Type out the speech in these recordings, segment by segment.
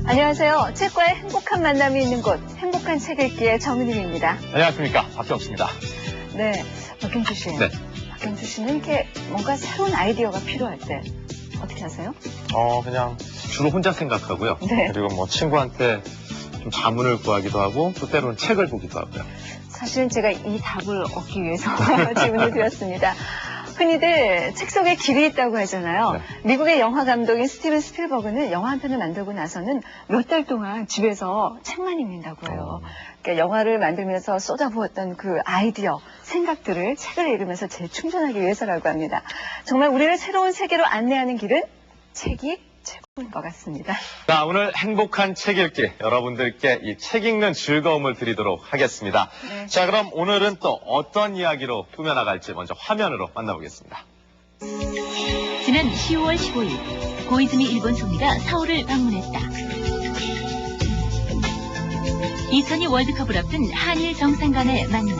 안녕하세요. 책과의 행복한 만남이 있는 곳, 행복한 책 읽기의 정은임입니다. 안녕하십니까. 박경수입니다. 네, 박경수 씨. 네. 박경수 씨는 이렇게 뭔가 새로운 아이디어가 필요할 때 어떻게 하세요? 그냥 주로 혼자 생각하고요. 네. 그리고 뭐 친구한테 좀 자문을 구하기도 하고 또 때로는 책을 보기도 하고요. 사실은 제가 이 답을 얻기 위해서 질문을 드렸습니다. 흔히들 책 속에 길이 있다고 하잖아요. 네. 미국의 영화 감독인 스티븐 스필버그는 영화 한 편을 만들고 나서는 몇 달 동안 집에서 책만 읽는다고 해요. 그러니까 영화를 만들면서 쏟아부었던 그 아이디어, 생각들을 책을 읽으면서 재충전하기 위해서라고 합니다. 정말 우리를 새로운 세계로 안내하는 길은 책이 최고인 것 같습니다. 자, 오늘 행복한 책 읽기 여러분들께 이 책 읽는 즐거움을 드리도록 하겠습니다. 네. 자, 그럼 오늘은 또 어떤 이야기로 꾸며나갈지 먼저 화면으로 만나보겠습니다. 지난 10월 15일 고이즈미 일본 총리가 서울을 방문했다. 2002 월드컵을 앞둔 한일 정상 간의 만남.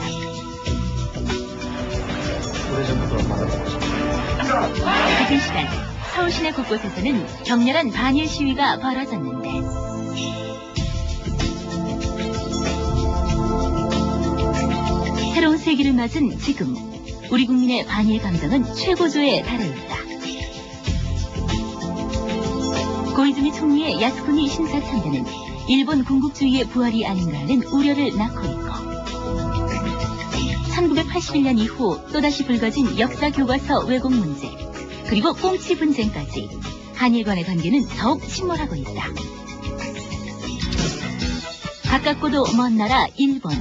같은 시간 서울 시내 곳곳에서는 격렬한 반일 시위가 벌어졌는데 새로운 세기를 맞은 지금 우리 국민의 반일 감정은 최고조에 달해 있다. 고이즈미 총리의 야스쿠니 신사 참배는 일본 군국주의의 부활이 아닌가 하는 우려를 낳고 있고 1981년 이후 또다시 불거진 역사 교과서 왜곡 문제 그리고 꽁치 분쟁까지 한일 간의 관계는 더욱 침몰하고 있다. 가깝고도 먼 나라 일본.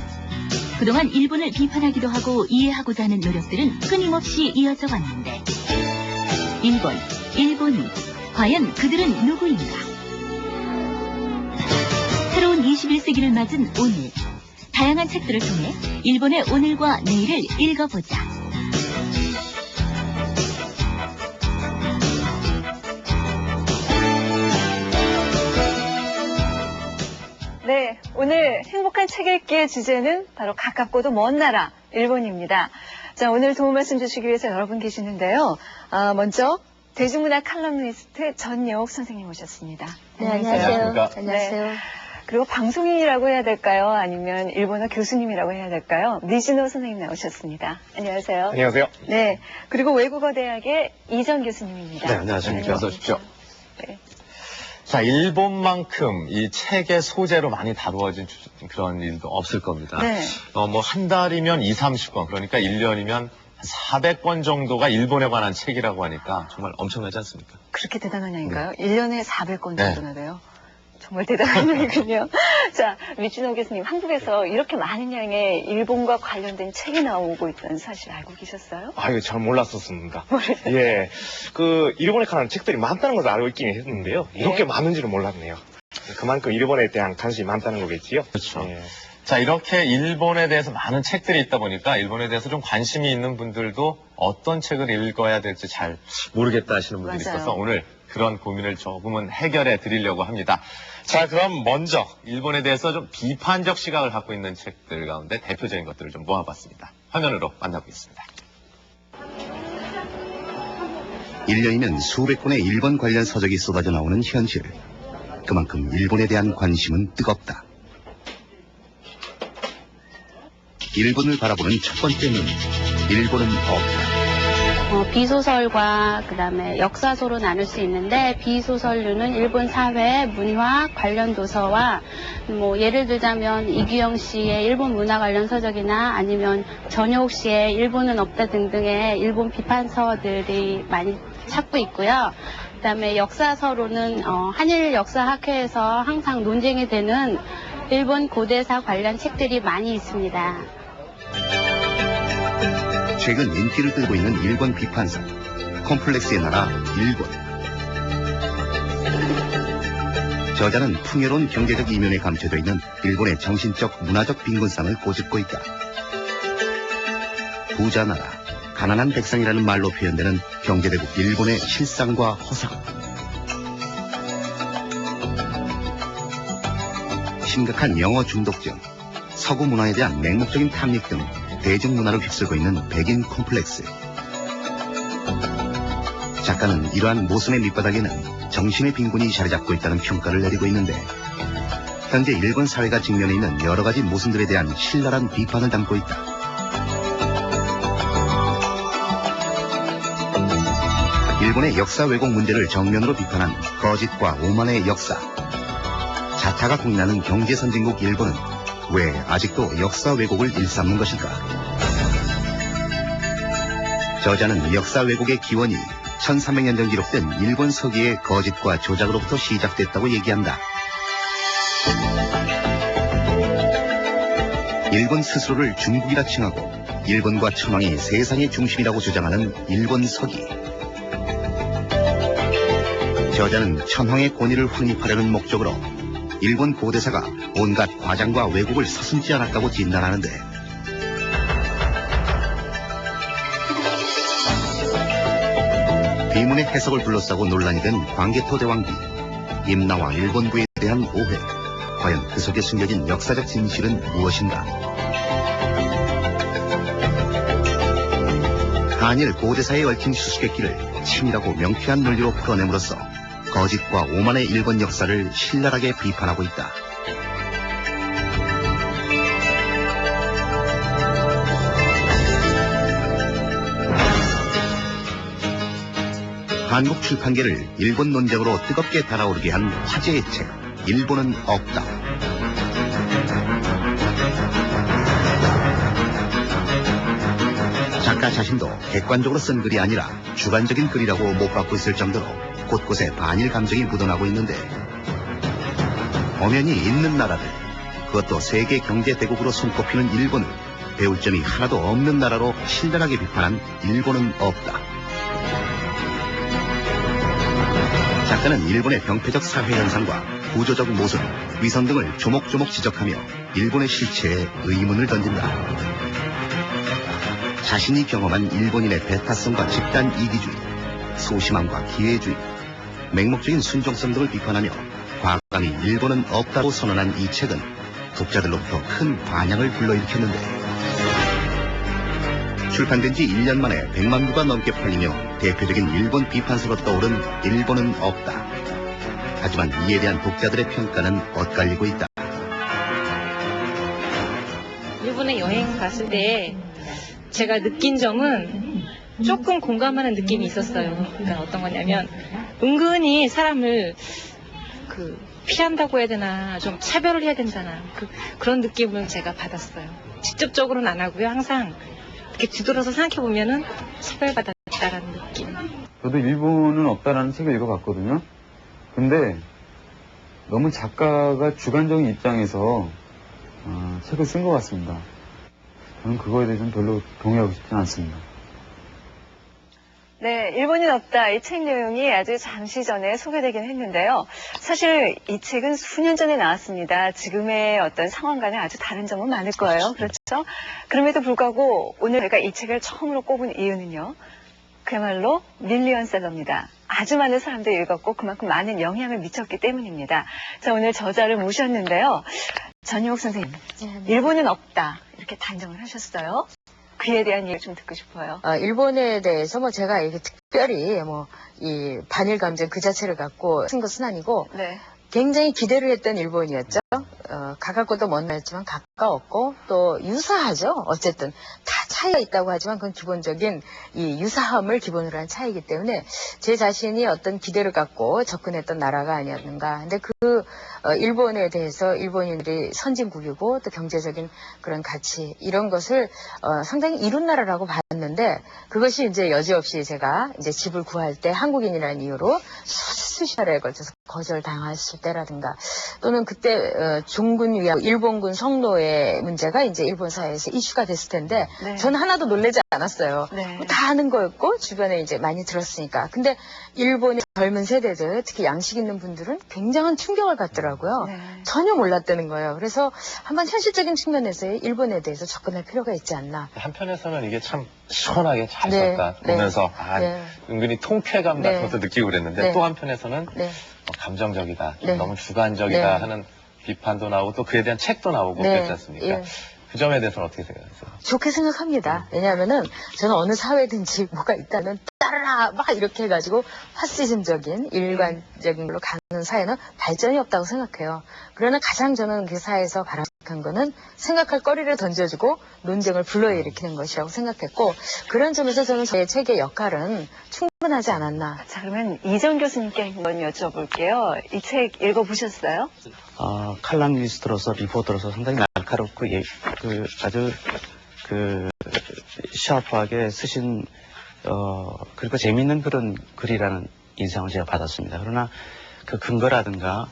그동안 일본을 비판하기도 하고 이해하고자 하는 노력들은 끊임없이 이어져 왔는데 일본이 과연 그들은 누구인가? 새로운 21세기를 맞은 오늘 다양한 책들을 통해 일본의 오늘과 내일을 읽어보자. 네, 오늘 행복한 책 읽기의 주제는 바로 가깝고도 먼 나라, 일본입니다. 자, 오늘 도움 말씀 주시기 위해서 여러분 계시는데요. 먼저 대중문화 칼럼니스트 전여옥 선생님 오셨습니다. 네, 안녕하세요. 안녕하세요. 네. 그리고 방송인이라고 해야 될까요? 아니면 일본어 교수님이라고 해야 될까요? 니즈노 선생님 나오셨습니다. 안녕하세요. 안녕하세요. 네, 그리고 외국어대학의 이정 교수님입니다. 네, 안녕하십니까. 어서 오십시오. 네. 자, 일본만큼 이 책의 소재로 많이 다루어진 그런 일도 없을 겁니다. 네. 뭐 한 달이면 2, 30권, 그러니까 1년이면 400권 정도가 일본에 관한 책이라고 하니까 정말 엄청나지 않습니까? 그렇게 대단한 양인가요? 1년에 400권 네. 정도나 돼요? 정말 대단한 양이군요. 자, 미치노 교수님, 한국에서 이렇게 많은 양의 일본과 관련된 책이 나오고 있다는 사실 알고 계셨어요? 이거 잘 몰랐었습니다. 예. 일본에 관한 책들이 많다는 것을 알고 있긴 했는데요. 이렇게 많은지는 몰랐네요. 그만큼 일본에 대한 관심이 많다는 거겠지요? 그렇죠. 예. 자, 이렇게 일본에 대해서 많은 책들이 있다 보니까 일본에 대해서 좀 관심이 있는 분들도 어떤 책을 읽어야 될지 잘 모르겠다 하시는 분들이 맞아요. 있어서 오늘 그런 고민을 조금은 해결해 드리려고 합니다. 자, 그럼 먼저 일본에 대해서 좀 비판적 시각을 갖고 있는 책들 가운데 대표적인 것들을 좀 모아봤습니다. 화면으로 만나보겠습니다. 1년이면 수백 권의 일본 관련 서적이 쏟아져 나오는 현실. 그만큼 일본에 대한 관심은 뜨겁다. 일본을 바라보는 첫 번째 눈, 일본은 없다. 비소설과 그다음에 역사서로 나눌 수 있는데 비소설류는 일본 사회, 문화 관련 도서와 예를 들자면 이규영 씨의 일본 문화 관련 서적이나 아니면 전효옥 씨의 일본은 없다 등등의 일본 비판서들이 많이 찾고 있고요. 그다음에 역사서로는 한일 역사학회에서 항상 논쟁이 되는 일본 고대사 관련 책들이 많이 있습니다. 최근 인기를 끌고 있는 일본 비판사, 콤플렉스의 나라 일본. 저자는 풍요로운 경제적 이면에 감춰져 있는 일본의 정신적, 문화적 빈곤성을 꼬집고 있다. 부자 나라, 가난한 백성이라는 말로 표현되는 경제대국 일본의 실상과 허상. 심각한 영어 중독증, 서구 문화에 대한 맹목적인 탐닉 등 대중문화를 휩쓸고 있는 백인 콤플렉스. 작가는 이러한 모순의 밑바닥에는 정신의 빈곤이 자리 잡고 있다는 평가를 내리고 있는데, 현재 일본 사회가 직면해 있는 여러 가지 모순들에 대한 신랄한 비판을 담고 있다. 일본의 역사 왜곡 문제를 정면으로 비판한 거짓과 오만의 역사. 자타가 공인하는 경제 선진국 일본은 왜 아직도 역사 왜곡을 일삼는 것일까? 저자는 역사 왜곡의 기원이 1300년 전 기록된 일본 서기의 거짓과 조작으로부터 시작됐다고 얘기한다. 일본 스스로를 중국이라 칭하고 일본과 천황이 세상의 중심이라고 주장하는 일본 서기. 저자는 천황의 권위를 확립하려는 목적으로 일본 고대사가 온갖 과장과 왜곡을 서슴지 않았다고 진단하는데, 비문의 해석을 둘러싸고 논란이 된 광개토 대왕비, 임나와 일본부에 대한 오해, 과연 그 속에 숨겨진 역사적 진실은 무엇인가? 한일 고대사에 얽힌 수수께끼를 치밀하고 명쾌한 논리로 풀어냄으로써 거짓과 오만의 일본 역사를 신랄하게 비판하고 있다. 한국 출판계를 일본 논쟁으로 뜨겁게 달아오르게 한 화제의 책, 일본은 없다. 작가 자신도 객관적으로 쓴 글이 아니라 주관적인 글이라고 못 받고 있을 정도로 곳곳에 반일 감정이 묻어나고 있는데, 엄연히 있는 나라를, 그것도 세계 경제 대국으로 손꼽히는 일본을 배울 점이 하나도 없는 나라로 신랄하게 비판한 일본은 없다. 작가는 일본의 병폐적 사회 현상과 구조적 모순, 위선 등을 조목조목 지적하며 일본의 실체에 의문을 던진다. 자신이 경험한 일본인의 배타성과 집단 이기주의, 소심함과 기회주의, 맹목적인 순종성 등을 비판하며 과감히 일본은 없다고 선언한 이 책은 독자들로부터 큰 반향을 불러일으켰는데, 출판된 지 1년 만에 100만 부가 넘게 팔리며 대표적인 일본 비판서로 떠오른 일본은 없다. 하지만 이에 대한 독자들의 평가는 엇갈리고 있다. 일본에 여행 갔을 때 제가 느낀 점은 조금 공감하는 느낌이 있었어요. 그러니까 어떤 거냐면 은근히 사람을 피한다고 해야 되나, 좀 차별을 해야 된다나, 그런 느낌을 제가 받았어요. 직접적으로는 안 하고요. 항상 이렇게 뒤돌아서 생각해보면은 차별받았다라는 느낌. 저도 일본은 없다라는 책을 읽어봤거든요. 근데 너무 작가가 주관적인 입장에서 책을 쓴 것 같습니다. 저는 그거에 대해서는 별로 동의하고 싶지는 않습니다. 네, 일본인 없다. 이 책 내용이 아주 잠시 전에 소개되긴 했는데요. 사실 이 책은 수년 전에 나왔습니다. 지금의 어떤 상황과는 아주 다른 점은 많을 거예요. 그렇죠? 그럼에도 불구하고 오늘 제가 이 책을 처음으로 꼽은 이유는요, 그야말로 밀리언셀러입니다. 아주 많은 사람들이 읽었고 그만큼 많은 영향을 미쳤기 때문입니다. 자, 오늘 저자를 모셨는데요. 전유옥 선생님, 일본은 없다 이렇게 단정을 하셨어요. 그에 대한 얘기를 좀 듣고 싶어요. 일본에 대해서 제가 이렇게 특별히 이 반일 감정 그 자체를 갖고 쓴 것은 아니고, 네. 굉장히 기대를 했던 일본이었죠. 가깝고도 먼 나라지만 가까웠고 또 유사하죠. 어쨌든 다 차이가 있다고 하지만 그건 기본적인 이 유사함을 기본으로 한 차이이기 때문에 제 자신이 어떤 기대를 갖고 접근했던 나라가 아니었는가. 근데 일본에 대해서 일본인들이 선진국이고 또 경제적인 그런 가치 이런 것을 상당히 이룬 나라라고 봤는데, 그것이 이제 여지없이 제가 이제 집을 구할 때 한국인이라는 이유로 수시달에 걸쳐서 거절당했을 때라든가, 또는 그때 종군 위하고 일본군 성노예 문제가 이제 일본 사회에서 이슈가 됐을 텐데, 네. 저는 하나도 놀라지 않았어요. 네. 다 아는 거였고 주변에 이제 많이 들었으니까. 근데 일본의 젊은 세대들, 특히 양식 있는 분들은 굉장한 충격을 받더라고요. 네. 전혀 몰랐다는 거예요. 그래서 한번 현실적인 측면에서 일본에 대해서 접근할 필요가 있지 않나. 한편에서는 이게 참 시원하게 잘 네, 썼다 네, 보면서 네. 은근히 통쾌감 같은 네. 것도 느끼고 그랬는데, 네. 또 한편에서는 네. 감정적이다, 네. 너무 주관적이다 네. 하는 비판도 나오고 또 그에 대한 책도 나오고 네. 그랬지 않습니까? 예. 그 점에 대해서는 어떻게 생각하세요? 좋게 생각합니다. 왜냐하면은 저는 어느 사회든지 뭐가 있다면 따르라 막 이렇게 해가지고 파시즘적인 일관적인 걸로 가는 사회는 발전이 없다고 생각해요. 그러나 가장 저는 그 사회에서 바람직한 거는 생각할 거리를 던져주고 논쟁을 불러일으키는 것이라고 생각했고, 그런 점에서 저는 저의 책의 역할은 충분하지 않았나. 자, 그러면 이정 교수님께 한번 여쭤볼게요. 이 책 읽어보셨어요? 칼럼니스트로서 리포터로서 상당히 날카롭고 아주 샤프하게 쓰신 그리고 재미있는 그런 글이라는 인상을 제가 받았습니다. 그러나 그 근거라든가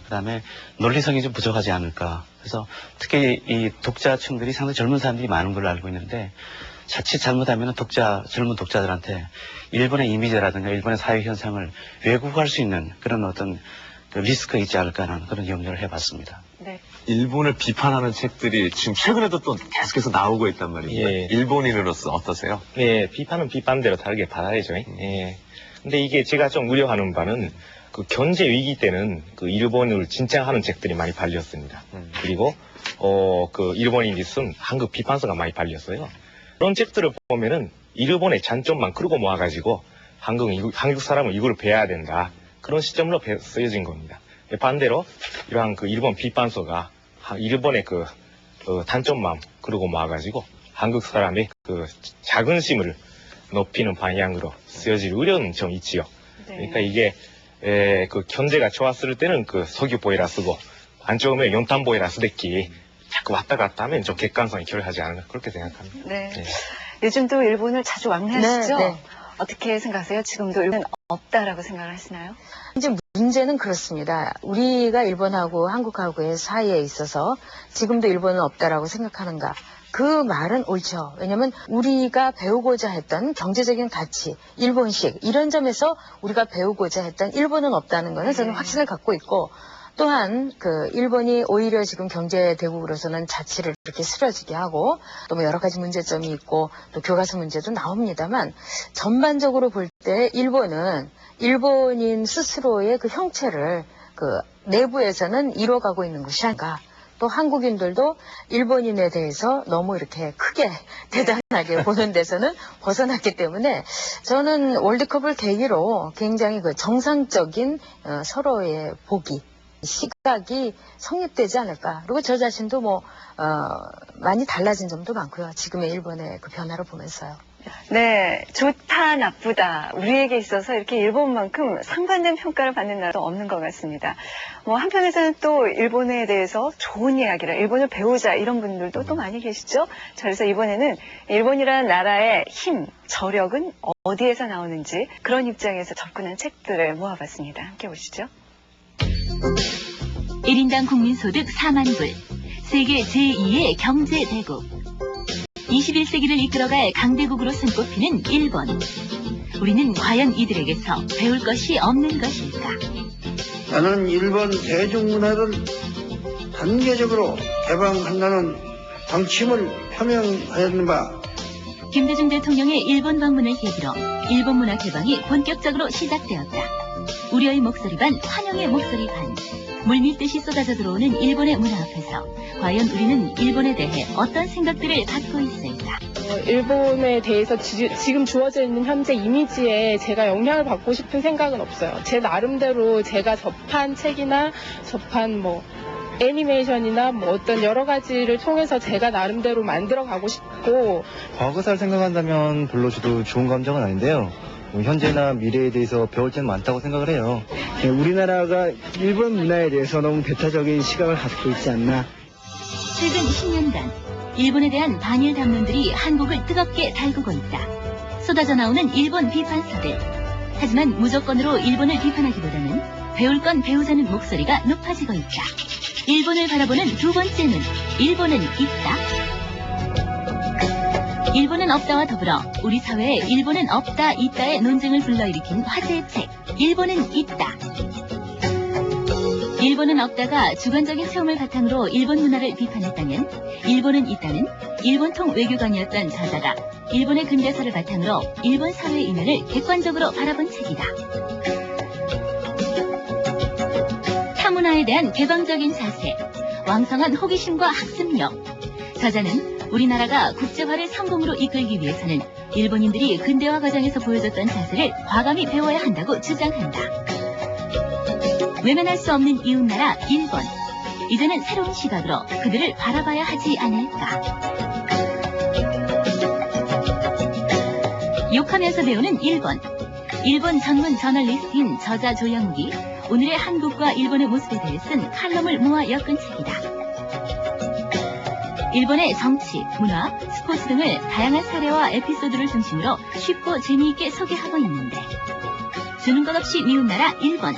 그다음에 논리성이 좀 부족하지 않을까. 그래서 특히 이 독자층들이 상당히 젊은 사람들이 많은 걸로 알고 있는데, 자칫 잘못하면 젊은 독자들한테 일본의 이미지라든가 일본의 사회 현상을 왜곡할 수 있는 그런 어떤 그 리스크가 있지 않을까 하는 그런 염려를 해봤습니다. 네. 일본을 비판하는 책들이 지금 최근에도 또 계속해서 나오고 있단 말이죠. 예. 일본인으로서 어떠세요? 예, 비판은 비판대로 다르게 받아야죠. 예. 근데 이게 제가 좀 우려하는 바는 그 경제 위기 때는 그 일본을 진짜 하는 책들이 많이 발렸습니다. 그리고 그 일본인이 쓴 한국 비판서가 많이 발렸어요. 그런 책들을 보면은 일본의 장점만 끌고 모아가지고 한국 사람은 이걸 배워야 된다. 그런 시점으로 쓰여진 겁니다. 반대로 이러한 그 일본 비판서가 일본의 그 단점만 끌고 모아가지고 한국 사람의 그 자긍심을 높이는 방향으로 쓰여질 우려는 좀 있지요. 네. 그러니까 이게 그 경제가 좋았을 때는 그 석유 보이라 쓰고 안 좋으면 연탄 보이라 쓰댔기 자꾸 왔다 갔다 하면 좀 객관성이 결여하지 않을까 그렇게 생각합니다. 네. 네. 요즘도 일본을 자주 왕래하시죠? 네, 네. 어떻게 생각하세요? 지금도 일본은 없다라고 생각을 하시나요? 이제 문제는 그렇습니다. 우리가 일본하고 한국하고의 사이에 있어서 지금도 일본은 없다라고 생각하는가? 그 말은 옳죠. 왜냐하면 우리가 배우고자 했던 경제적인 가치, 일본식 이런 점에서 우리가 배우고자 했던 일본은 없다는 것은 저는 확신을 갖고 있고, 또한 그 일본이 오히려 지금 경제 대국으로서는 자치를 이렇게 쓰러지게 하고 또 뭐 여러 가지 문제점이 있고 또 교과서 문제도 나옵니다만, 전반적으로 볼 때 일본은 일본인 스스로의 그 형체를 그 내부에서는 이뤄가고 있는 것이 아닌가. 또 한국인들도 일본인에 대해서 너무 이렇게 크게 대단하게 보는 데서는 벗어났기 때문에 저는 월드컵을 계기로 굉장히 그 정상적인 서로의 보기, 시각이 성립되지 않을까. 그리고 저 자신도 많이 달라진 점도 많고요. 지금의 일본의 그 변화를 보면서요. 네, 좋다, 나쁘다. 우리에게 있어서 이렇게 일본만큼 상반된 평가를 받는 나라도 없는 것 같습니다. 한편에서는 또 일본에 대해서 좋은 이야기를, 일본을 배우자 이런 분들도 또 많이 계시죠? 자, 그래서 이번에는 일본이라는 나라의 힘, 저력은 어디에서 나오는지 그런 입장에서 접근한 책들을 모아봤습니다. 함께 보시죠. 1인당 국민소득 4만 불, 세계 제2의 경제대국. 21세기를 이끌어갈 강대국으로 손꼽히는 일본. 우리는 과연 이들에게서 배울 것이 없는 것일까? 나는 일본 대중문화를 단계적으로 개방한다는 방침을 표명하였는 바. 김대중 대통령의 일본 방문을 계기로 일본 문화 개방이 본격적으로 시작되었다. 우려의 목소리 반, 환영의 목소리 반. 물밀듯이 쏟아져 들어오는 일본의 문화 앞에서 과연 우리는 일본에 대해 어떤 생각들을 갖고 있을까? 일본에 대해서 지금 주어져 있는 현재 이미지에 제가 영향을 받고 싶은 생각은 없어요. 제 나름대로 제가 접한 책이나 접한 애니메이션이나 어떤 여러 가지를 통해서 제가 나름대로 만들어 가고 싶고. 과거사를 생각한다면 별로 저도 좋은 감정은 아닌데요. 현재나 미래에 대해서 배울 점은 많다고 생각을 해요. 우리나라가 일본 문화에 대해서 너무 배타적인 시각을 갖고 있지 않나. 최근 10년간 일본에 대한 반일 담론들이 한국을 뜨겁게 달구고 있다. 쏟아져 나오는 일본 비판서들. 하지만 무조건으로 일본을 비판하기보다는 배울 건 배우자는 목소리가 높아지고 있다. 일본을 바라보는 두 번째 눈, 일본은 있다. 일본은 없다와 더불어 우리 사회에 일본은 없다, 있다의 논쟁을 불러일으킨 화제의 책, 일본은 있다. 일본은 없다가 주관적인 체험을 바탕으로 일본 문화를 비판했다면, 일본은 있다는 일본통 외교관이었던 저자가 일본의 근대사를 바탕으로 일본 사회의 이면을 객관적으로 바라본 책이다. 타문화에 대한 개방적인 자세, 왕성한 호기심과 학습력. 저자는 우리나라가 국제화를 성공으로 이끌기 위해서는 일본인들이 근대화 과정에서 보여줬던 자세를 과감히 배워야 한다고 주장한다. 외면할 수 없는 이웃나라 일본. 이제는 새로운 시각으로 그들을 바라봐야 하지 않을까. 욕하면서 배우는 일본. 일본 전문 저널리스트인 저자 조영욱이 오늘의 한국과 일본의 모습에 대해 쓴 칼럼을 모아 엮은 책이다. 일본의 정치, 문화, 스포츠 등을 다양한 사례와 에피소드를 중심으로 쉽고 재미있게 소개하고 있는데 주는 것 없이 미운 나라 일본.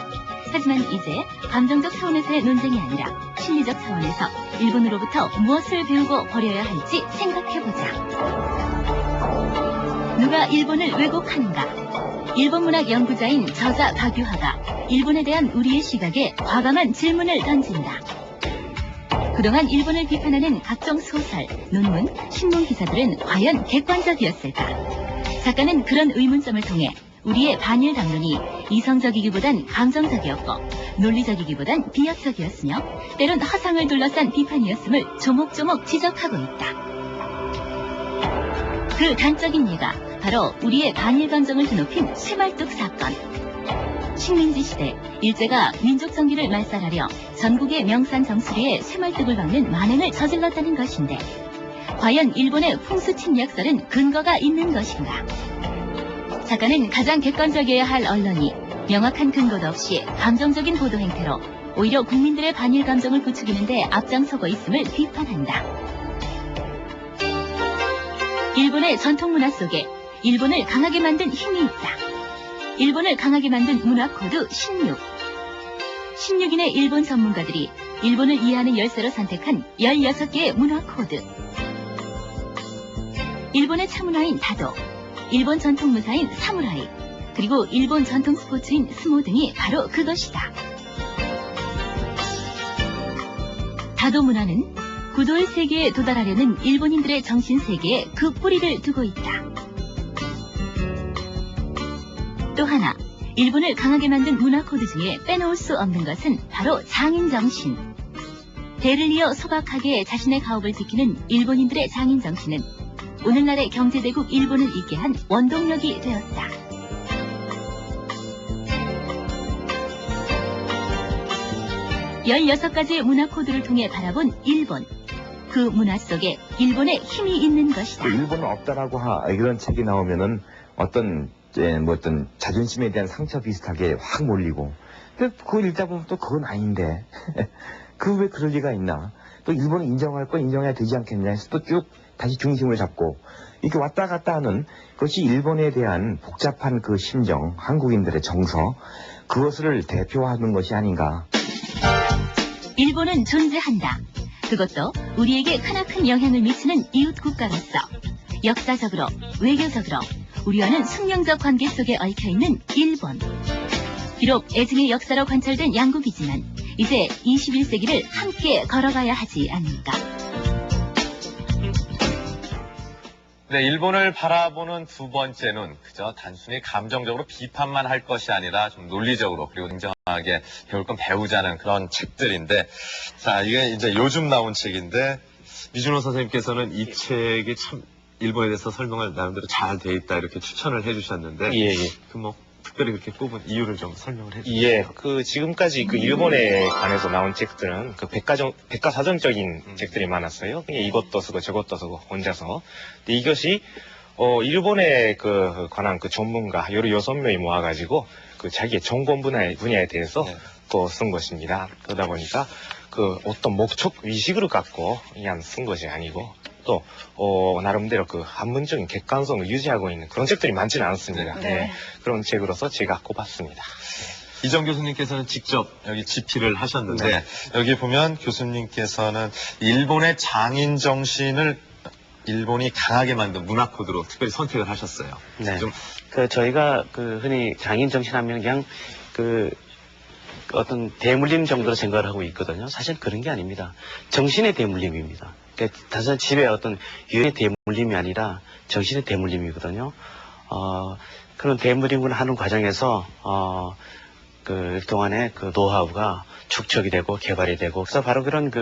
하지만 이제 감정적 차원에서의 논쟁이 아니라 심리적 차원에서 일본으로부터 무엇을 배우고 버려야 할지 생각해보자. 누가 일본을 왜곡하는가? 일본 문학 연구자인 저자 박유하가 일본에 대한 우리의 시각에 과감한 질문을 던진다. 그동안 일본을 비판하는 각종 소설, 논문, 신문 기사들은 과연 객관적이었을까? 작가는 그런 의문점을 통해 우리의 반일 담론이 이성적이기보단 감정적이었고 논리적이기보단 비약적이었으며 때론 허상을 둘러싼 비판이었음을 조목조목 지적하고 있다. 그 단적인 예가 바로 우리의 반일 감정을 드높인 쇠말뚝 사건. 식민지 시대 일제가 민족 정기를 말살하려 전국의 명산 정수리에 쇠말뚝을 박는 만행을 저질렀다는 것인데 과연 일본의 풍수 침략설은 근거가 있는 것인가? 작가는 가장 객관적이어야 할 언론이 명확한 근거도 없이 감정적인 보도 행태로 오히려 국민들의 반일 감정을 부추기는 데 앞장서고 있음을 비판한다. 일본의 전통 문화 속에 일본을 강하게 만든 힘이 있다. 일본을 강하게 만든 문화 코드 16. 16인의 일본 전문가들이 일본을 이해하는 열쇠로 선택한 16개의 문화 코드. 일본의 차문화인 다도, 일본 전통 무사인 사무라이, 그리고 일본 전통 스포츠인 스모 등이 바로 그것이다. 다도 문화는 구도의 세계에 도달하려는 일본인들의 정신 세계에 그 뿌리를 두고 있다. 또 하나, 일본을 강하게 만든 문화 코드 중에 빼놓을 수 없는 것은 바로 장인 정신. 대를 이어 소박하게 자신의 가업을 지키는 일본인들의 장인 정신은 오늘날의 경제대국 일본을 있게 한 원동력이 되었다. (16) 가지의 문화 코드를 통해 바라본 일본. 그 문화 속에 일본의 힘이 있는 것이다. 일본은 없다라고 이런 책이 나오면은 어떤 자존심에 대한 상처 비슷하게 확 몰리고. 근데 그걸 읽다 보면 또 그건 아닌데. 그 왜 그럴 리가 있나. 또 일본은 인정할 건 인정해야 되지 않겠냐 해서 또 쭉 다시 중심을 잡고 이렇게 왔다 갔다 하는 그것이 일본에 대한 복잡한 그 심정, 한국인들의 정서, 그것을 대표하는 것이 아닌가. 일본은 존재한다. 그것도 우리에게 크나큰 영향을 미치는 이웃 국가로서 역사적으로, 외교적으로 우리와는 숙명적 관계 속에 얽혀있는 일본. 비록 애증의 역사로 관철된 양국이지만 이제 21세기를 함께 걸어가야 하지 않을까. 네, 일본을 바라보는 두 번째는 그저 단순히 감정적으로 비판만 할 것이 아니라 좀 논리적으로 그리고 냉정하게 배울 건 배우자는 그런 책들인데, 자, 이게 이제 요즘 나온 책인데 미준호 선생님께서는 이 책이 참 일본에 대해서 설명을 나름대로 잘 돼 있다 이렇게 추천을 해주셨는데, 예. 그 뭐 특별히 그렇게 꼽은 이유를 좀 설명을 해주세요. 예, 지금까지 일본에 관해서 나온 책들은 백과사전적인 책들이 많았어요. 그냥 이것도 쓰고 저것도 쓰고 혼자서. 근데 이것이 일본에 관한 전문가 여러 6명이 모아가지고 자기의 전공 분야에 대해서 쓴 것입니다. 그러다 보니까 어떤 목적 의식으로 갖고 그냥 쓴 것이 아니고 또 나름대로 학문적인 객관성을 유지하고 있는 그런 책들이 많지는 않습니다. 네. 네, 그런 책으로서 제가 꼽았습니다. 이정 교수님께서는 직접 여기 집필을 하셨는데, 네. 여기 보면 교수님께서는 일본의 장인 정신을 일본이 강하게 만든 문화 코드로 특별히 선택을 하셨어요. 네. 좀 저희가 흔히 장인 정신하면 그냥 어떤 대물림 정도로 생각을 하고 있거든요. 사실 그런 게 아닙니다. 정신의 대물림입니다. 그러니까 단순히 집에 어떤 유의 대물림이 아니라 정신의 대물림이거든요. 그런 대물림을 하는 과정에서 그동안의 노하우가 축적이 되고 개발이 되고, 그래서 바로 그런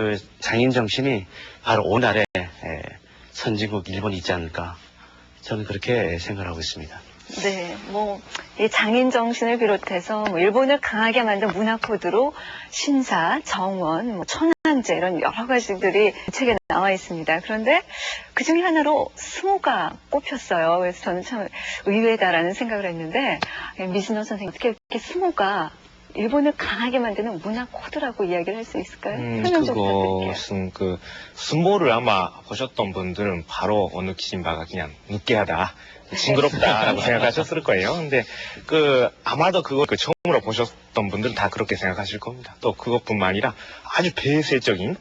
장인 정신이 바로 오늘날의 선진국 일본이 있지 않을까. 저는 그렇게 생각하고 있습니다. 네, 이 장인 정신을 비롯해서 일본을 강하게 만든 문화 코드로 신사, 정원, 천황제 이런 여러 가지들이 책에 나와 있습니다. 그런데 그 중에 하나로 스모가 꼽혔어요. 그래서 저는 참 의외다라는 생각을 했는데 미진호 선생님 어떻게 이렇게 스모가 일본을 강하게 만드는 문화 코드라고 이야기를 할 수 있을까요? 설명 좀 부탁드릴게요. 그것은 스모를 아마 보셨던 분들은 바로 느끼신 바가 그냥 느끼하다, 징그럽다라고 생각하셨을 거예요. 근데 아마도 그걸 처음으로 보셨던 분들은 다 그렇게 생각하실 겁니다. 또 그것뿐만 아니라 아주 폐쇄적인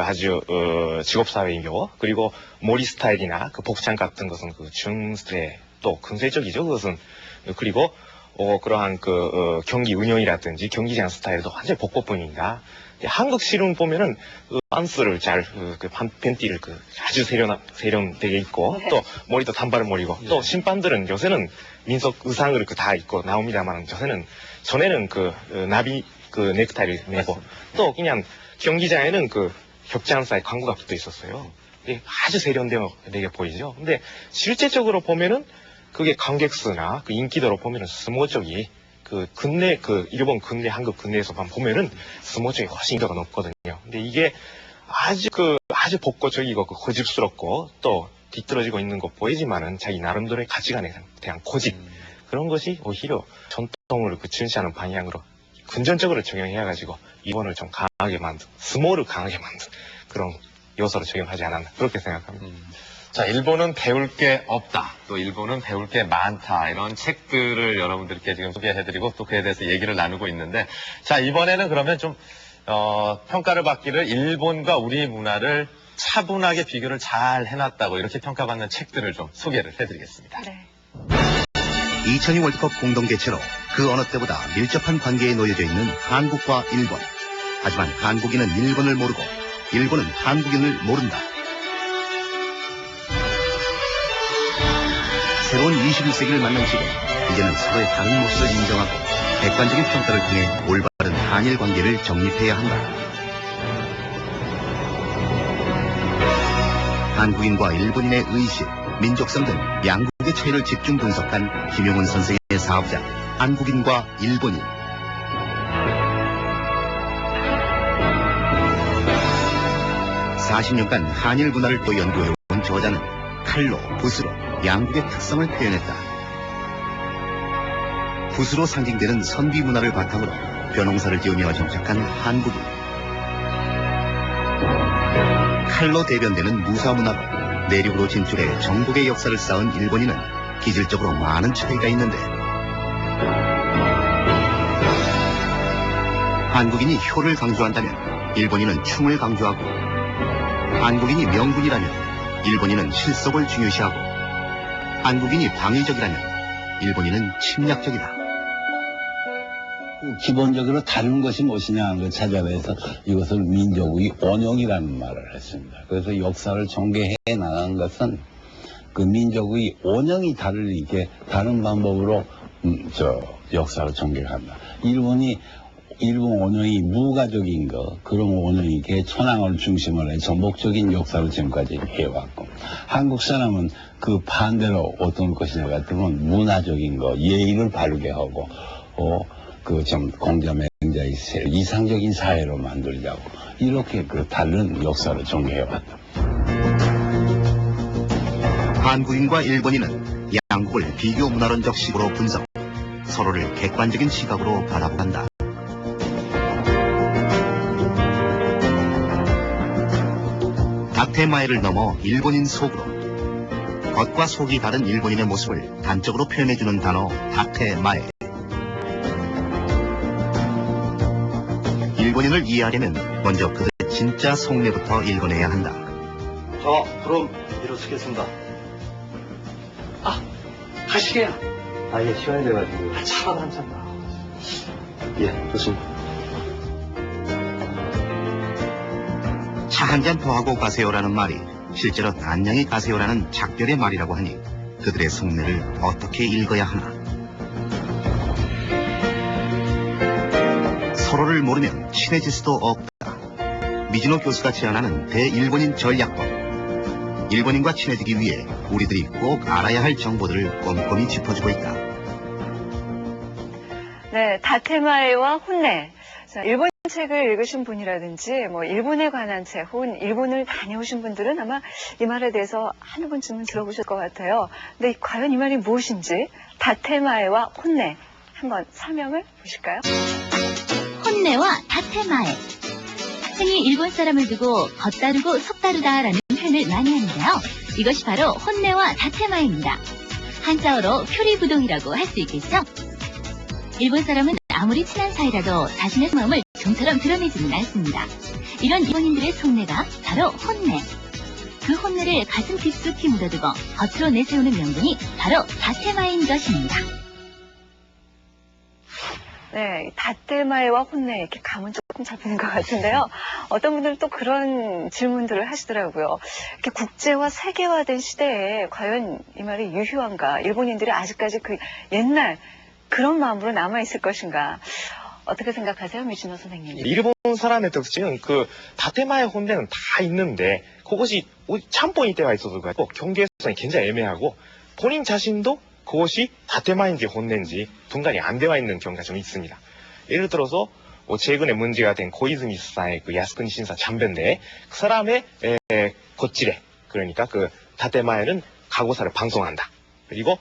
아주 직업사회이며, 그리고 몰이 스타일이나 복장 같은 것은 중세 또 근세적이죠. 그것은. 그리고 그러한 경기 운영이라든지 경기장 스타일도 완전히 복고풍입니다. 한국 실은 보면은 반스를 팬티를 아주 세련되게 입고, 또 머리도 단발머리고, 또 심판들은 요새는 민속 의상을 다 입고 나옵니다만, 전에는 나비 넥타이를 메고, 또 그냥 경기장에는 격장 사이 광고가 붙어 있었어요. 아주 세련되게 보이죠. 근데 실제적으로 보면은 그게 관객 수나 인기도로 보면은 스모 쪽이 일본 근내, 한국 근내에서만 보면은 스모 쪽이 훨씬 인기가 높거든요. 근데 이게 아주 복고적이고 고집스럽고 또 뒤떨어지고 있는 것 보이지만은 자기 나름대로의 가치관에 대한 고집, 그런 것이 오히려 전통을 준시하는 방향으로 근전적으로 적용해가지고 일본을 좀 강하게 만든, 스모를 강하게 만든 그런 요소로 적용하지 않았나, 그렇게 생각합니다. 자, 일본은 배울 게 없다, 또 일본은 배울 게 많다, 이런 책들을 여러분들께 지금 소개해드리고 또 그에 대해서 얘기를 나누고 있는데, 자, 이번에는 그러면 좀 평가를 받기를 일본과 우리 문화를 차분하게 비교를 잘 해놨다고 이렇게 평가받는 책들을 좀 소개를 해드리겠습니다. 네. 2002 월드컵 공동 개최로 그 어느 때보다 밀접한 관계에 놓여져 있는 한국과 일본. 하지만 한국인은 일본을 모르고 일본은 한국인을 모른다. 새로운 21세기를 맞는 지금, 이제는 서로의 다른 모습을 인정하고 객관적인 평가를 통해 올바른 한일 관계를 정립해야 한다. 한국인과 일본인의 의식, 민족성 등 양국의 차이를 집중 분석한 김용훈 선생의 사업작 한국인과 일본인. (40년간) 한일 문화를 또 연구해온 저자는 칼로, 붓으로 양국의 특성을 표현했다. 붓으로 상징되는 선비 문화를 바탕으로 벼농사를 지으며 정착한 한국인, 칼로 대변되는 무사 문화로 내륙으로 진출해 정복의 역사를 쌓은 일본인은 기질적으로 많은 차이가 있는데, 한국인이 효를 강조한다면 일본인은 충을 강조하고, 한국인이 명분이라면 일본인은 실속을 중요시하고, 한국인이 방위적이라면 일본인은 침략적이다. 기본적으로 다른 것이 무엇이냐 하는 걸 찾아내서 이것을 민족의 원형이라는 말을 했습니다. 그래서 역사를 전개해 나가는 것은 그 민족의 원형이 다르게 다른 방법으로 역사를 전개한다. 일본 원형이 무가적인 그런 원형이 천황을 중심으로 해 전복적인 역사를 지금까지 해왔고, 한국 사람은 그 반대로 어떤 것이냐 같으면 문화적인 예의를 바르게 하고, 좀 공자맹자의 이상적인 사회로 만들자고, 이렇게 다른 역사를 전개해왔다. 한국인과 일본인은 양국을 비교 문화론적 식으로 분석, 서로를 객관적인 시각으로 바라본다. 다테마에를 넘어 일본인 속으로, 겉과 속이 다른 일본인의 모습을 단적으로 표현해주는 단어 다테마에. 일본인을 이해하려면 먼저 그들의 진짜 속내부터 읽어내야 한다. 그럼 일어서겠습니다. 가시게요. 예, 시간이 돼가지고. 차가 한잔 봐. 예, 좋습니다. 차 한 잔 더 하고 가세요라는 말이 실제로 안녕히 가세요라는 작별의 말이라고 하니 그들의 속내를 어떻게 읽어야 하나. 서로를 모르면 친해질 수도 없다. 미즈노 교수가 제안하는 대일본인 전략법. 일본인과 친해지기 위해 우리들이 꼭 알아야 할 정보들을 꼼꼼히 짚어주고 있다. 네, 다테마에와 혼내. 자, 일본 책을 읽으신 분이라든지 뭐 일본에 관한 책 혹은 일본을 다녀오신 분들은 아마 이 말에 대해서 한두 번쯤은 들어보실 것 같아요. 근데 과연 이 말이 무엇인지 다테마에와 혼내 한번 설명을 보실까요? 혼내와 다테마에. 흔히 일본 사람을 두고 겉다르고 속다르다라는 표현을 많이 하는데요. 이것이 바로 혼내와 다테마입니다. 한자어로 표리부동이라고 할 수 있겠죠? 일본 사람은 아무리 친한 사이라도 자신의 마음을 좀처럼 드러내지는 않습니다. 이런 일본인들의 속내가 바로 혼내. 그 혼내를 가슴 깊숙이 묻어두고 겉으로 내세우는 명분이 바로 다테마인 것입니다. 네, 다테마에와 혼내 이렇게 감은 조금 잡히는 것 같은데요. 어떤 분들은 또 그런 질문들을 하시더라고요. 이렇게 국제화, 세계화된 시대에 과연 이 말이 유효한가? 일본인들이 아직까지 그 옛날 그런 마음으로 남아있을 것인가? 어떻게 생각하세요, 미즈노 선생님? 일본 사람의 특징은 그 다테마의 혼내는 다 있는데 그것이 참pon이 되어 있어서 그렇고 경계선이 굉장히 애매하고 본인 자신도 그것이 다테마인지 혼내인지 분간이 안 되어 있는 경우가 좀 있습니다. 예를 들어서 최근에 문제가 된 고이즈미 수사의 그 야스쿠니 신사 참배인데 그 사람의 겉질에 그러니까 그 다테마에는 가고사를 방송한다. 그리고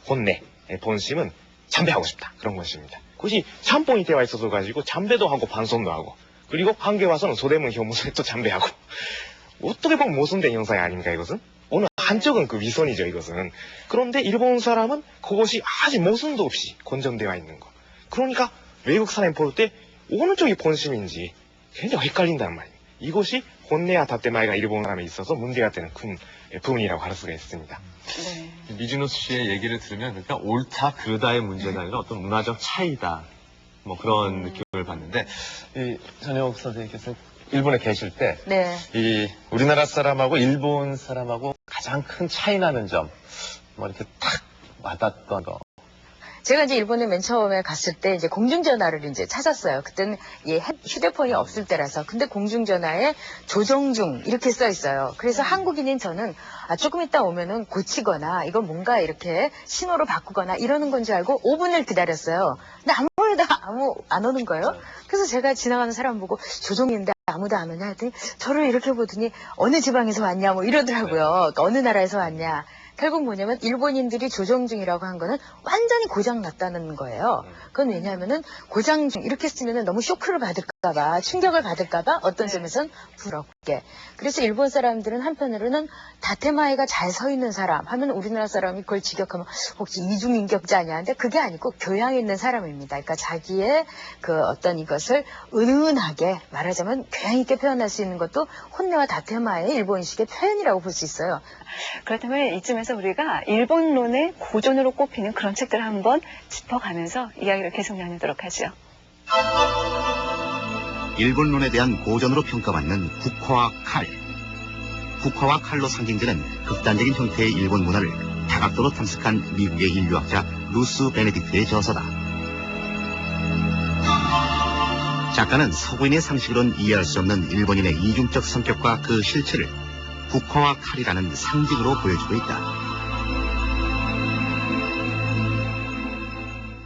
혼내 본심은 참배하고 싶다. 그런 것입니다. 그것이 참pon이 되어 있어서 가지고 참배도 하고 반송도 하고 그리고 한국에 와서는 소대문 효무소에 또 참배하고 어떻게 보면 모순된 형상이 아닙니까 이것은? 어느 한쪽은 그 위선이죠 이것은. 그런데 일본 사람은 그것이 아주 모순도 없이 건전되어 있는 거. 그러니까 외국 사람이 볼 때 어느 쪽이 본심인지 굉장히 헷갈린단 말이에요. 이것이 혼내와 다테마에가 일본 사람에 있어서 문제가 되는 큰 부분이라고 할 수가 있습니다. 네. 미즈노 씨의 얘기를 들으면 그러니까 옳다 그르다의 문제가 아니라 어떤 문화적 차이다. 뭐 그런 느낌을 받는데 이 전혁 선생님께서 일본에 계실 때 네. 이 우리나라 사람하고 일본 사람하고 가장 큰 차이 나는 점 뭐 이렇게 탁 와닿던 거. 제가 이제 일본에 맨 처음에 갔을 때 이제 공중전화를 이제 찾았어요. 그때는 휴대폰이 없을 때라서. 근데 공중전화에 조정 중 이렇게 써 있어요. 그래서 한국인인 저는 조금 있다 오면은 고치거나 이건 뭔가 이렇게 신호로 바꾸거나 이러는 건 줄 알고 5분을 기다렸어요. 근데 아무래도 안 오는 거예요. 그래서 제가 지나가는 사람 보고 조정인데 아무도 안 오냐 했더니 저를 이렇게 보더니 어느 지방에서 왔냐 뭐 이러더라고요. 그러니까 어느 나라에서 왔냐. 결국 뭐냐면 일본인들이 조정 중이라고 한 거는 완전히 고장 났다는 거예요. 그건 왜냐하면은 고장 중 이렇게 쓰면은 너무 쇼크를 받을까봐 충격을 받을까봐 어떤 점에선 부럽게. 그래서 일본 사람들은 한편으로는 다테마에가 잘 서 있는 사람 하면 우리나라 사람이 그걸 직역하면 혹시 이중인격자 아니야? 근데 그게 아니고 교양 있는 사람입니다. 그러니까 자기의 그 어떤 이것을 은은하게 말하자면 교양 있게 표현할 수 있는 것도 혼내와 다테마의 일본식의 표현이라고 볼 수 있어요. 그렇다면 이쯤에서 우리가 일본론의 고전으로 꼽히는 그런 책들을 한번 짚어가면서 이야기를 계속 나누도록 하죠. 일본론에 대한 고전으로 평가받는 국화와 칼. 국화와 칼로 상징되는 극단적인 형태의 일본 문화를 다각도로 탐색한 미국의 인류학자 루스 베네딕트의 저서다. 작가는 서구인의 상식으론 이해할 수 없는 일본인의 이중적 성격과 그 실체를 국화와 칼이라는 상징으로 보여주고 있다.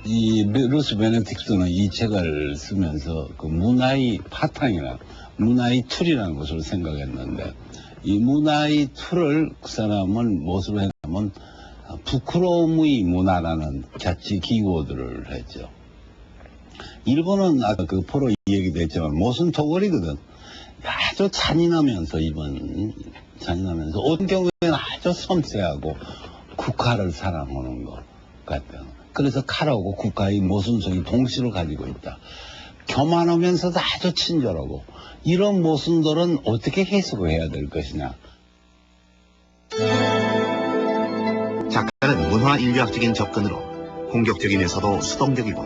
이 루스 베네딕트는 이 책을 쓰면서 그 문화의 바탕이나 문화의 틀이라는 것을 생각했는데 이 문화의 틀을 그 사람은 무엇으로 했냐면 부끄러움의 문화라는 자치 기고들을 했죠. 일본은 아까 그 포로 얘기도 했지만 무슨 토거리거든. 아주 잔인하면서 잔인하면서 어떤 경우에는 아주 섬세하고 국가를 사랑하는 것 같아요. 그래서 칼하고 국가의 모순성이 동시를 가지고 있다. 교만하면서도 아주 친절하고 이런 모순들은 어떻게 해석해야 될 것이냐. 작가는 문화 인류학적인 접근으로 공격적이면서도 수동적이고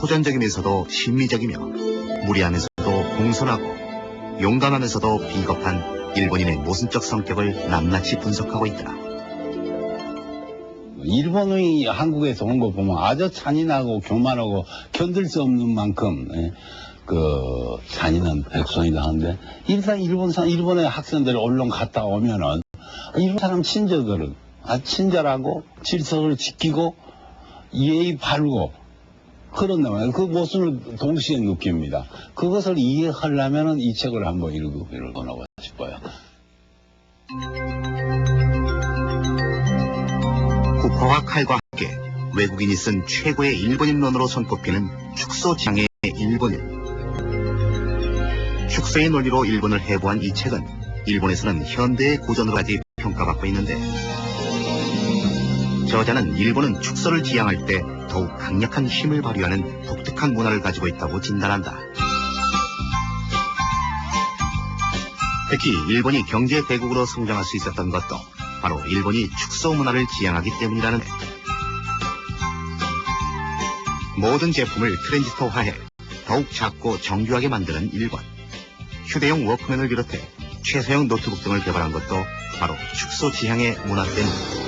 호전적이면서도 심미적이며 무리하면서도 공손하고 용감하면서도 비겁한 일본인의 모순적 성격을 낱낱이 분석하고 있다. 일본의 한국에서 온 거 보면 아주 잔인하고 교만하고 견딜 수 없는 만큼 그 잔인한 백성이다 하는데 일단 일본의 학생들이 언론 갔다 오면은 이런 사람 친절거든. 친절하고 질서를 지키고 예의 바르고 그런다 말이에요. 그 모습을 동시에 느낍니다. 그것을 이해하려면 이 책을 한번 읽어보고 싶어요. 국화와 칼과 함께 외국인이 쓴 최고의 일본인론으로 손꼽히는 축소지향의 일본인. 축소의 논리로 일본을 해부한 이 책은 일본에서는 현대의 고전으로까지 평가받고 있는데, 저자는 일본은 축소를 지향할 때 더욱 강력한 힘을 발휘하는 독특한 문화를 가지고 있다고 진단한다. 특히 일본이 경제 대국으로 성장할 수 있었던 것도 바로 일본이 축소 문화를 지향하기 때문이라는데, 모든 제품을 트랜지스터화해 더욱 작고 정교하게 만드는 일본. 휴대용 워크맨을 비롯해 최소형 노트북 등을 개발한 것도 바로 축소 지향의 문화 때문이다.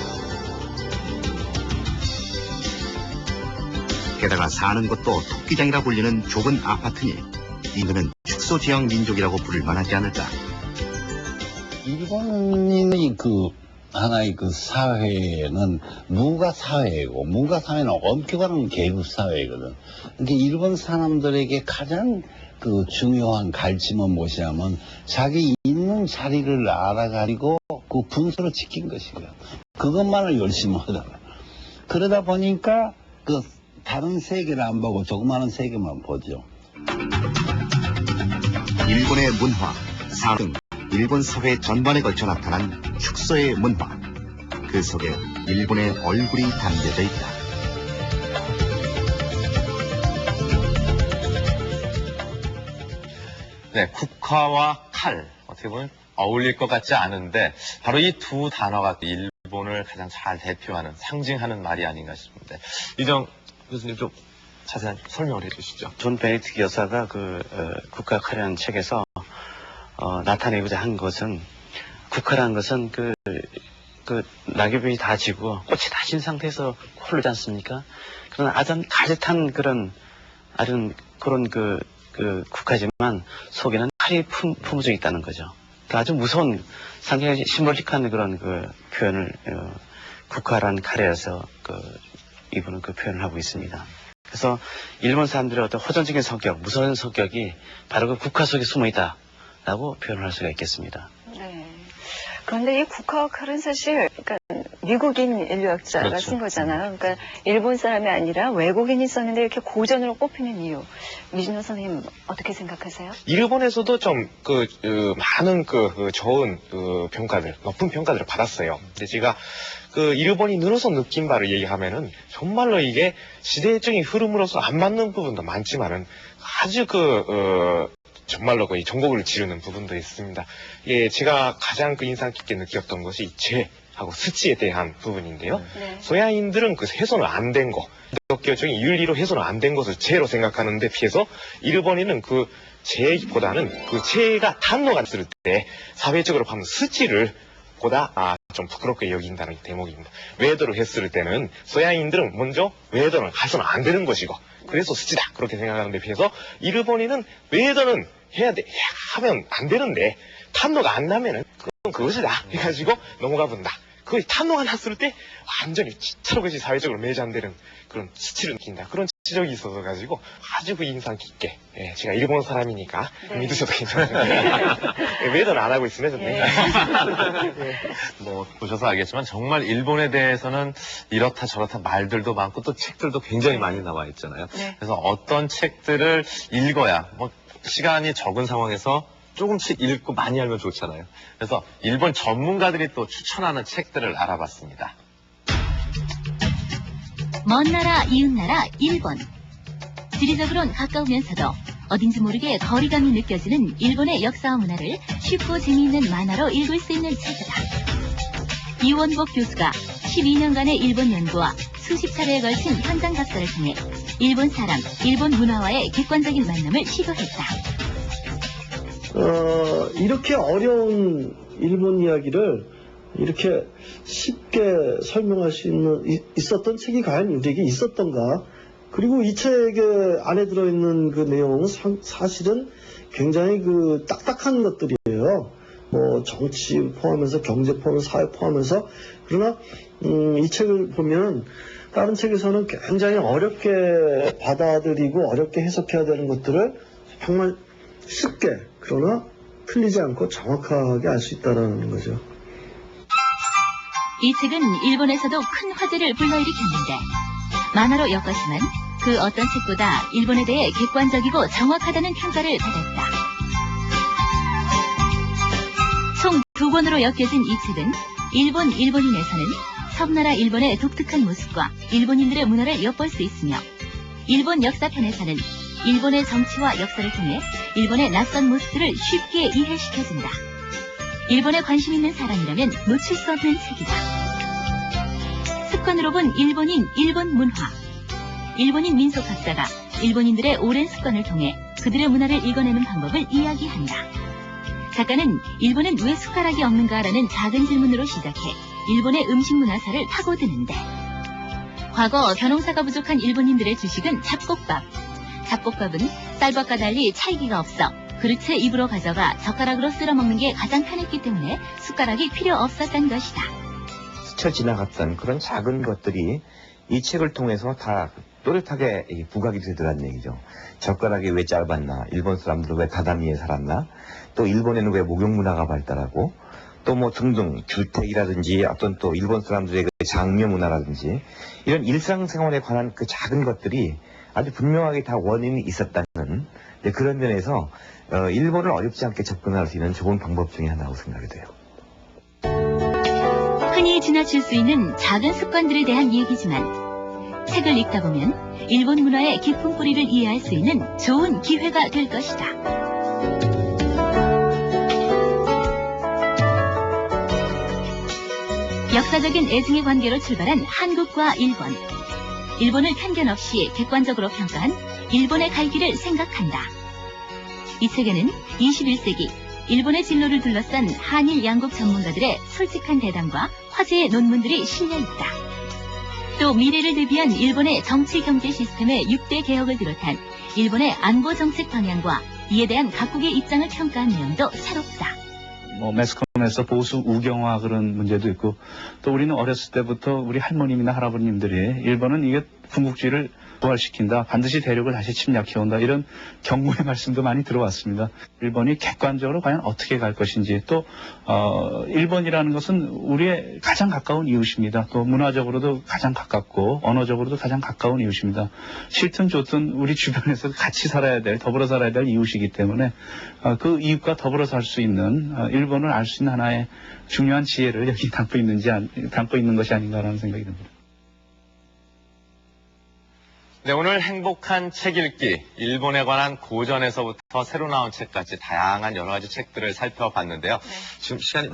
게다가 사는 것도 토끼장이라 불리는 좁은 아파트니 인도는 축소 지향 민족이라고 부를 만하지 않을까. 일본인의 하나의 사회는 무가 사회이고, 무가 사회는 엄격한 계급 사회거든. 그러니까 일본 사람들에게 가장 중요한 가르침은 무엇이냐면 자기 있는 자리를 알아가리고 그 분수를 지킨 것이고요. 그것만을 열심히 하더라. 그러다 보니까 다른 세계를 안 보고 조그마한 세계만 보죠. 일본의 문화, 사회 등 일본 사회 전반에 걸쳐 나타난 축소의 문화. 그 속에 일본의 얼굴이 담겨져 있다. 네, 국화와 칼, 어떻게 보면 어울릴 것 같지 않은데 바로 이 두 단어가 일본을 가장 잘 대표하는, 상징하는 말이 아닌가 싶은데, 이정 교수님 좀 자세한 설명을 해주시죠. 존 베네딕트 여사가 국화 칼이라는 책에서 나타내고자 한 것은, 국화라는 것은 낙엽이 다 지고 꽃이 다 진 상태에서 흐르지 않습니까? 그런 아주 가뜻한 그런 국화지만 속에는 칼이 품어져 있다는 거죠. 그러니까 아주 무서운, 상당히 심볼릭한 그런 표현을 국화라는 칼에서 이분은 표현을 하고 있습니다. 그래서 일본 사람들의 어떤 호전적인 성격, 무서운 성격이 바로 국화 속에 숨어 있다라고 표현을 할 수가 있겠습니다. 네. 그런데 이 국화와 칼은 사실 미국인 인류학자가 그렇죠. 쓴 거잖아요. 그러니까 일본 사람이 아니라 외국인이 썼는데 이렇게 고전으로 꼽히는 이유, 미진호 선생님 어떻게 생각하세요? 일본에서도 좀 많은 좋은 평가들, 높은 평가들을 받았어요. 근데 제가 일본이 늘어서 느낀 바를 얘기하면은 정말로 이게 시대적인 흐름으로서 안 맞는 부분도 많지만은 아주 정말로 이 전곡을 지르는 부분도 있습니다. 예, 제가 가장 인상 깊게 느꼈던 것이 죄하고 수치에 대한 부분인데요. 네. 서양인들은 훼손을 안 된 거, 기독교적인 윤리로 훼손을 안 된 것을 죄로 생각하는데 비해서 일본인은 죄보다는 죄가 탄로가 있을 때 사회적으로 보면 수치를 보다 좀 부끄럽게 여긴다는 대목입니다. 외도를 했을 때는 서양인들은 먼저 외도는 해서는 안 되는 것이고, 그래서 수치다 그렇게 생각하는데 비해서 일본인은 외도는 하면 안 되는데 탄로가 안 나면은 그건 그것이다 해가지고 넘어가 본다. 그 탄로가 났을 때 완전히 철없이 사회적으로 매장되는 그런 수치를 느낀다. 그런 지적이 있어서 가지고 아주 인상 깊게, 예, 제가 일본 사람이니까 네. 믿으셔도 괜찮아요. 외도는 안 하고 있으면 좋네. 뭐 보셔서 알겠지만 정말 일본에 대해서는 이렇다 저렇다 말들도 많고 또 책들도 굉장히 많이 나와 있잖아요. 네. 그래서 어떤 책들을 읽어야 시간이 적은 상황에서 조금씩 읽고 많이 알면 좋잖아요. 그래서 일본 전문가들이 또 추천하는 책들을 알아봤습니다. 먼 나라, 이웃 나라, 일본. 지리적으로는 가까우면서도 어딘지 모르게 거리감이 느껴지는 일본의 역사와 문화를 쉽고 재미있는 만화로 읽을 수 있는 책이다. 이원복 교수가 12년간의 일본 연구와 수십 차례에 걸친 현장 작사를 통해 일본 사람, 일본 문화와의 객관적인 만남을 시도했다. 이렇게 어려운 일본 이야기를 이렇게 쉽게 설명할 수 있었던 책이 과연 우리에게 있었던가. 그리고 이 책에 안에 들어있는 내용은 사실은 굉장히 딱딱한 것들이에요. 뭐 정치 포함해서 경제 포함해서 사회 포함해서 그러나 이 책을 보면 다른 책에서는 굉장히 어렵게 받아들이고 어렵게 해석해야 되는 것들을 정말 쉽게 그러나 틀리지 않고 정확하게 알 수 있다는 거죠. 이 책은 일본에서도 큰 화제를 불러일으켰는데 만화로 엮었지만 그 어떤 책보다 일본에 대해 객관적이고 정확하다는 평가를 받았다. 총 2권으로 엮여진 이 책은 일본인에서는 섬나라 일본의 독특한 모습과 일본인들의 문화를 엿볼 수 있으며 일본 역사편에서는 일본의 정치와 역사를 통해 일본의 낯선 모습들을 쉽게 이해시켜준다. 일본에 관심 있는 사람이라면 놓칠 수 없는 책이다. 습관으로 본 일본인, 일본 문화. 일본인 민속학자가 일본인들의 오랜 습관을 통해 그들의 문화를 읽어내는 방법을 이야기한다. 작가는 일본은 왜 숟가락이 없는가라는 작은 질문으로 시작해 일본의 음식 문화사를 파고드는데 과거 벼농사가 부족한 일본인들의 주식은 잡곡밥. 잡곡밥은 쌀밥과 달리 찰기가 없어 그릇에 입으로 가져가 젓가락으로 쓸어 먹는 게 가장 편했기 때문에 숟가락이 필요 없었던 것이다. 스쳐 지나갔던 그런 작은 것들이 이 책을 통해서 다 또렷하게 부각이 되더란 얘기죠. 젓가락이 왜 짧았나, 일본 사람들은 왜 다다미에 살았나, 또 일본에는 왜 목욕 문화가 발달하고, 또 뭐 등등 주택이라든지 어떤 또 일본 사람들의 그 장려 문화라든지 이런 일상생활에 관한 그 작은 것들이 아주 분명하게 다 원인이 있었다는 그런 면에서 일본을 어렵지 않게 접근할 수 있는 좋은 방법 중에 하나라고 생각이 돼요. 흔히 지나칠 수 있는 작은 습관들에 대한 얘기지만 책을 읽다 보면 일본 문화의 깊은 뿌리를 이해할 수 있는 좋은 기회가 될 것이다. 역사적인 애증의 관계로 출발한 한국과 일본. 일본을 편견 없이 객관적으로 평가한 일본의 갈 길을 생각한다. 이 책에는 21세기 일본의 진로를 둘러싼 한일 양국 전문가들의 솔직한 대담과 화제의 논문들이 실려있다. 또 미래를 대비한 일본의 정치 경제 시스템의 6대 개혁을 비롯한 일본의 안보 정책 방향과 이에 대한 각국의 입장을 평가한 내용도 새롭다. 매스컴에서 보수 우경화 그런 문제도 있고 또 우리는 어렸을 때부터 우리 할머님이나 할아버님들이 일본은 이게 군국주의를 부활시킨다. 반드시 대륙을 다시 침략해온다. 이런 경고의 말씀도 많이 들어왔습니다. 일본이 객관적으로 과연 어떻게 갈 것인지 또 일본이라는 것은 우리의 가장 가까운 이웃입니다. 또 문화적으로도 가장 가깝고 언어적으로도 가장 가까운 이웃입니다. 싫든 좋든 우리 주변에서 같이 살아야 될, 더불어 살아야 될 이웃이기 때문에 그 이웃과 더불어 살 수 있는 일본을 알 수 있는 하나의 중요한 지혜를 여기 담고 있는 것이 아닌가라는 생각이 듭니다. 네, 오늘 행복한 책 읽기, 일본에 관한 고전에서부터 새로 나온 책까지 다양한 여러 가지 책들을 살펴봤는데요. 네. 지금 시간이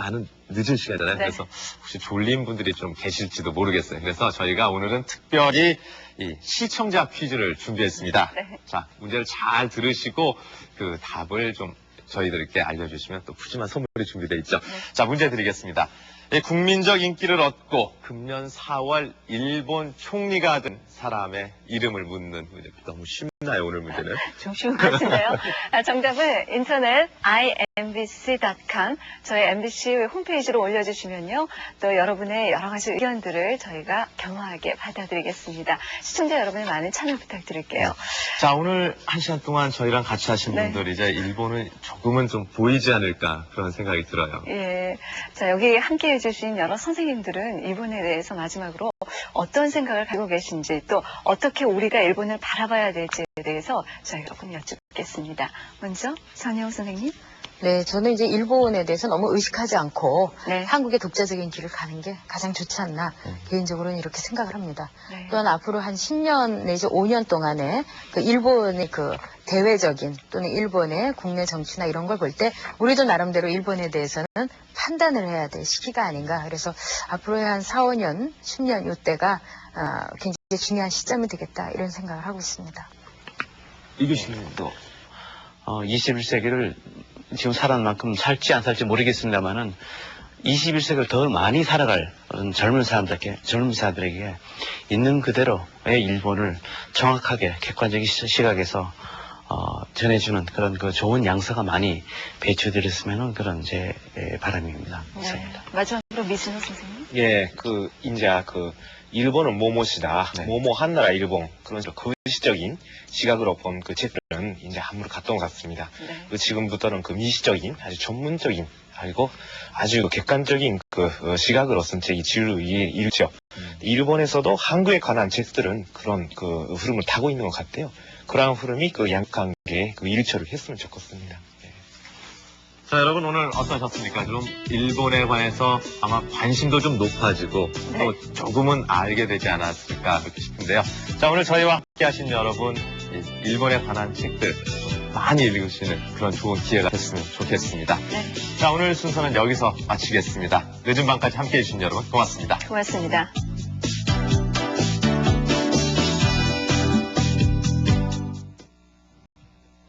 늦은 시간이잖아요. 네. 그래서 혹시 졸린 분들이 좀 계실지도 모르겠어요. 그래서 저희가 오늘은 특별히 이 시청자 퀴즈를 준비했습니다. 네. 자, 문제를 잘 들으시고 그 답을 좀 저희들께 알려주시면 또 푸짐한 선물이 준비되어 있죠. 네. 자, 문제 드리겠습니다. 국민적 인기를 얻고 금년 4월 일본 총리가 된 사람의 이름을 묻는 문제. 너무 쉽나요, 오늘 문제는? 좀 쉬운 것 같은데요. 정답은 인터넷 imbc.com 저희 MBC 홈페이지로 올려주시면요. 또 여러분의 여러 가지 의견들을 저희가 겸허하게 받아드리겠습니다. 시청자 여러분의 많은 참여 부탁드릴게요. 자, 오늘 1시간 동안 저희랑 같이 하신 분들 이제 일본은 조금은 좀 보이지 않을까 그런 생각이 들어요. 예. 자, 여기 함께 해주신 여러 선생님들은 일본에 대해서 마지막으로 어떤 생각을 가지고 계신지 또 어떻게 우리가 일본을 바라봐야 될지에 대해서 저희가 조금 여쭙겠습니다. 먼저 전혜영 선생님. 네, 저는 이제 일본에 대해서 너무 의식하지 않고 한국의 독자적인 길을 가는 게 가장 좋지 않나 개인적으로는 이렇게 생각을 합니다. 네. 또한 앞으로 한 10년 내지 5년 동안에 그 일본의 그 대외적인 또는 일본의 국내 정치나 이런 걸 볼 때 우리도 나름대로 일본에 대해서는 판단을 해야 될 시기가 아닌가. 그래서 앞으로의 한 4, 5년, 10년 이때가 굉장히 중요한 시점이 되겠다 이런 생각을 하고 있습니다. 이 교수님도 21세기를 지금 살아는 만큼 살지 안 살지 모르겠습니다만은 21세기를 더 많이 살아갈 젊은 사람들에게 있는 그대로의 일본을 정확하게 객관적인 시각에서 전해주는 그런 그 좋은 양서가 많이 배출되었으면 그런 제 바람입니다. 네. 마지막으로 미순호 선생님. 예, 이제 일본은 뭐뭐시다, 뭐뭐 한 나라 일본, 그런 거시적인 시각으로 본 그 책들은 이제 한물 갔던 것 같습니다. 네. 지금부터는 미시적인, 아주 전문적인, 그리고 아주 객관적인 시각으로 쓴 책이 주를 이루죠. 일본에서도 한국에 관한 책들은 그런 흐름을 타고 있는 것 같아요. 그러한 흐름이 양극한 게 일처를 했으면 좋겠습니다. 자, 여러분 오늘 어떠셨습니까? 좀 일본에 관해서 아마 관심도 좀 높아지고 또 조금은 알게 되지 않았을까 그렇게 싶은데요. 자, 오늘 저희와 함께 하신 여러분, 일본에 관한 책들 많이 읽으시는 그런 좋은 기회가 됐으면 좋겠습니다. 네. 자, 오늘 순서는 여기서 마치겠습니다. 늦은 밤까지 함께 해주신 여러분 고맙습니다. 고맙습니다.